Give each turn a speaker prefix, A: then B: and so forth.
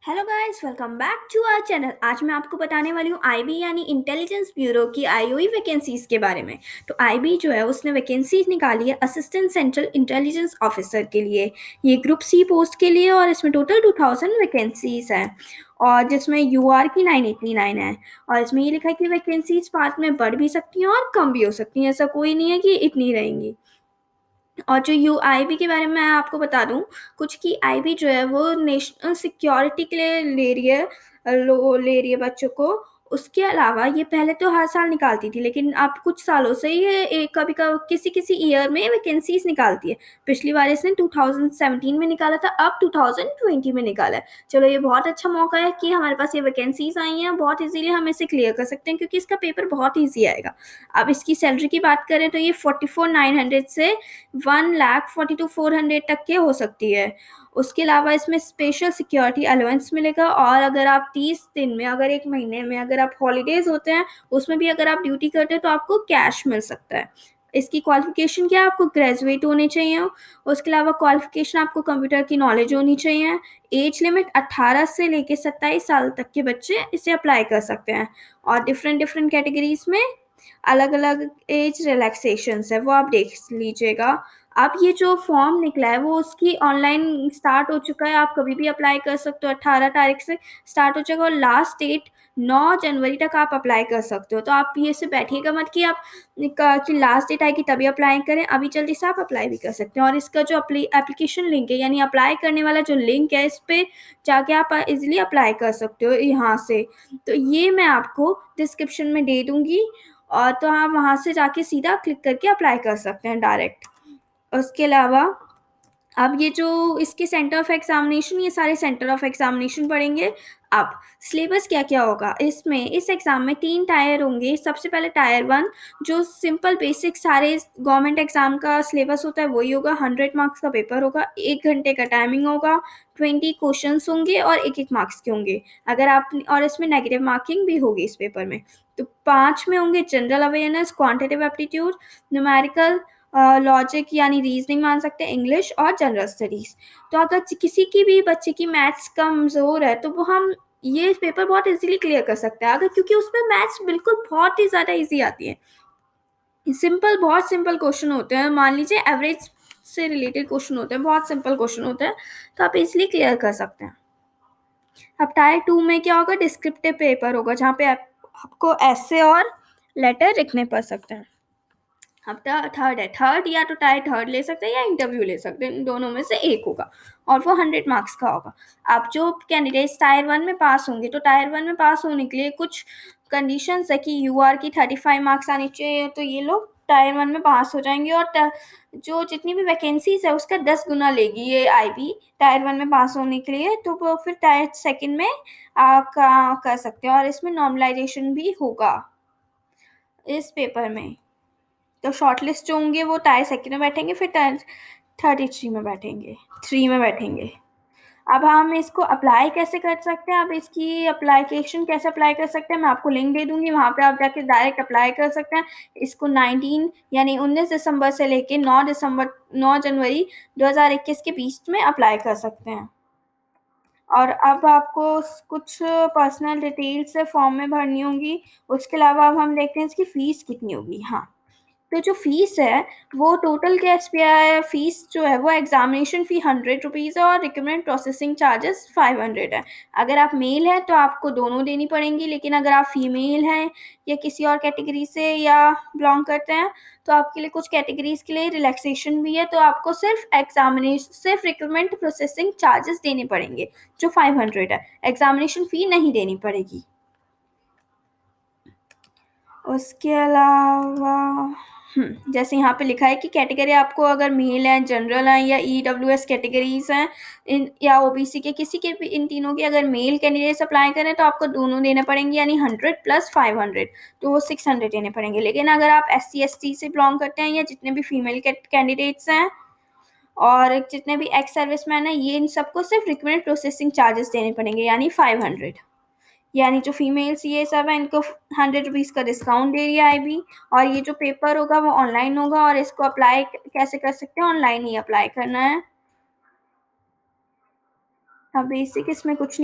A: Hello guys, welcome back to our channel. आज मैं आपको बताने वाली हूँ आईबी यानी इंटेलिजेंस ब्यूरो की आईओई वैकेंसीज के बारे में। तो आईबी जो है उसने वैकेंसीज निकाली है असिस्टेंट सेंट्रल इंटेलिजेंस ऑफिसर के लिए। ये ग्रुप सी पोस्ट के लिए और इसमें टोटल 2000 वैकेंसीज हैं और जिसमें यूआर की 989 है। और इसमें ये लिखा है कि वैकेंसीज बाद में बढ़ भी सकती हैं और कम भी हो सकती हैं, ऐसा कोई नहीं है कि इतनी रहेंगी। और जो यू आईबी के बारे में मैं आपको बता दूं कुछ कि आईबी जो है वो नेशनल सिक्योरिटी के लिए ले रही है बच्चों को। उसके अलावा ये पहले तो हर साल निकालती थी, लेकिन अब कुछ सालों से ये कभी कभी किसी किसी ईयर में वैकेंसीज निकालती है। पिछली बार इसने 2017 में निकाला था, अब 2020 में निकाला है। चलो, ये बहुत अच्छा मौका है कि हमारे पास ये वैकेंसीज आई हैं, बहुत इजीली हम इसे क्लियर कर सकते हैं क्योंकि इसका पेपर बहुत ईजी आएगा। अब इसकी सैलरी की बात करें तो ये 44,900 से 1,42,400 तक के हो सकती है। उसके अलावा इसमें स्पेशल सिक्योरिटी अलाउंस मिलेगा और अगर आप 30 दिन में, अगर एक महीने में अगर आप हॉलीडेज होते हैं उसमें भी अगर आप ड्यूटी करते हैं तो आपको कैश मिल सकता है। इसकी क्वालिफिकेशन क्या है? आपको ग्रेजुएट होने चाहिए। उसके अलावा क्वालिफिकेशन आपको कंप्यूटर की नॉलेज होनी चाहिए। एज लिमिट 18 से लेकर 27 साल तक के बच्चे इसे अप्लाई कर सकते हैं। और डिफरेंट डिफरेंट कैटेगरीज में अलग अलग एज रिलैक्सेशंस है, वो आप देख लीजिएगा। अब ये जो फॉर्म निकला है वो उसकी ऑनलाइन स्टार्ट हो चुका है, आप कभी भी अप्लाई कर सकते हो। 18 तारीख से स्टार्ट हो जाएगा और लास्ट डेट 9 जनवरी तक आप अप्लाई कर सकते हो। तो आप ये से बैठिएगा मत कि आप कि लास्ट डेट आएगी तभी अप्लाई करें, अभी जल्दी से आप अप्लाई भी कर सकते हैं। और इसका जो एप्लीकेशन लिंक है यानी अप्लाई करने वाला जो लिंक है, इस पे जाके आप इजिली अप्लाई कर सकते हो यहाँ से। तो ये मैं आपको डिस्क्रिप्शन में दे दूंगी और तो आप वहाँ से जाके सीधा क्लिक करके अप्लाई कर सकते हैं डायरेक्ट। उसके अलावा अब ये जो इसके सेंटर ऑफ एग्जामिनेशन, ये सारे सेंटर ऑफ एग्जामिनेशन पढ़ेंगे। अब सिलेबस क्या क्या होगा इसमें, इस एग्जाम में 3 टायर होंगे। सबसे पहले टायर 1 जो सिंपल बेसिक सारे गवर्नमेंट एग्जाम का सिलेबस होता है वही होगा। 100 मार्क्स का पेपर होगा, 1 घंटे का टाइमिंग होगा, 20 क्वेश्चंस होंगे और 1-1 मार्क्स के होंगे। अगर आप, और इसमें नेगेटिव मार्किंग भी होगी इस पेपर में। तो 5 में होंगे general awareness, quantitative aptitude, numerical, logic यानी रीजनिंग मान सकते हैं, इंग्लिश और जनरल स्टडीज। तो अगर किसी की भी बच्चे की मैथ्स कमजोर है तो वो हम ये पेपर बहुत इजीली क्लियर कर सकते हैं, अगर क्योंकि उसमें मैथ्स बिल्कुल बहुत ही ज़्यादा इजी आती है। सिंपल, बहुत सिंपल क्वेश्चन होते हैं, मान लीजिए एवरेज से रिलेटेड क्वेश्चन होते हैं, बहुत सिंपल क्वेश्चन होते हैं, तो आप इजिली क्लियर कर सकते हैं। अब टायर 2 में क्या होगा? डिस्क्रिप्टिव पेपर होगा जहाँ पे आपको ऐसे और लेटर लिखने पड़ सकते हैं। अब थर्ड है, थर्ड या तो टायर थर्ड ले सकते हैं या इंटरव्यू ले सकते हैं, इन दोनों में से एक होगा और वो 100 मार्क्स का होगा। अब जो कैंडिडेट्स टायर 1 में पास होंगे, तो टायर 1 में पास होने के लिए कुछ कंडीशंस है कि यूआर की 35 मार्क्स आने चाहिए, तो ये लोग टायर 1 में पास हो जाएंगे। और जो जितनी भी वैकेंसीज है उसका 10 गुना लेगी ये आईबी टायर 1 में पास होने के लिए, तो वो फिर टायर सेकेंड में कर सकते हैं। और इसमें नॉर्मलाइजेशन भी होगा इस पेपर में। तो शॉर्ट लिस्ट जो होंगे वो टायर सेकेंड में बैठेंगे, फिर टायर 33 में बैठेंगे, 3 में बैठेंगे। अब हम इसको अप्लाई कैसे कर सकते हैं, अब इसकी अप्लीकेशन कैसे अप्लाई कर सकते हैं, मैं आपको लिंक दे दूंगी, वहाँ पे आप जाके डायरेक्ट अप्लाई कर सकते हैं। इसको 19 दिसंबर से लेके 9 जनवरी 2021 के बीच में अप्लाई कर सकते हैं। और अब आपको कुछ पर्सनल डिटेल्स फॉर्म में भरनी होंगी। उसके अलावा अब हम देखते हैं इसकी फ़ीस कितनी होगी। हाँ, तो जो फीस है वो टोटल क्या है, फीस जो है वो एग्जामिनेशन फ़ी 100 रुपीज़ है और रिक्रूटमेंट प्रोसेसिंग चार्जेस 500 है। अगर आप मेल हैं तो आपको दोनों देनी पड़ेंगी, लेकिन अगर आप फीमेल हैं या किसी और कैटेगरी से या बिलोंग करते हैं तो आपके लिए कुछ कैटेगरीज के लिए रिलैक्सेशन भी है, तो आपको सिर्फ रिक्रूटमेंट प्रोसेसिंग चार्जेस देने पड़ेंगे जो 500 है। एग्जामिनेशन फ़ी नहीं देनी पड़ेगी। उसके अलावा जैसे यहाँ पे लिखा है कि कैटेगरी आपको अगर मेल है, जनरल है या ईडब्ल्यूएस कैटेगरीज हैं इन या ओबीसी के किसी के भी इन तीनों के अगर मेल कैंडिडेट्स अप्लाई करें तो आपको दोनों देने पड़ेंगे, यानी 100 + 500, तो वो 600 देने पड़ेंगे। लेकिन अगर आप SC ST से बिलोंग करते हैं या जितने भी फीमेल कैंडिडेट्स हैं और जितने भी एक्स सर्विसमैन हैं, ये इन सबको सिर्फ रिक्रूटमेंट प्रोसेसिंग चार्जेस देने पड़ेंगे, यानी 500। यानी जो फीमेल्स ये सब है इनको 100 रुपीज़ का डिस्काउंट दे रही है आईबी। और ये जो पेपर होगा वो ऑनलाइन होगा और इसको अप्लाई कैसे कर सकते हैं? ऑनलाइन ही अप्लाई करना है। अब बेसिक इसमें कुछ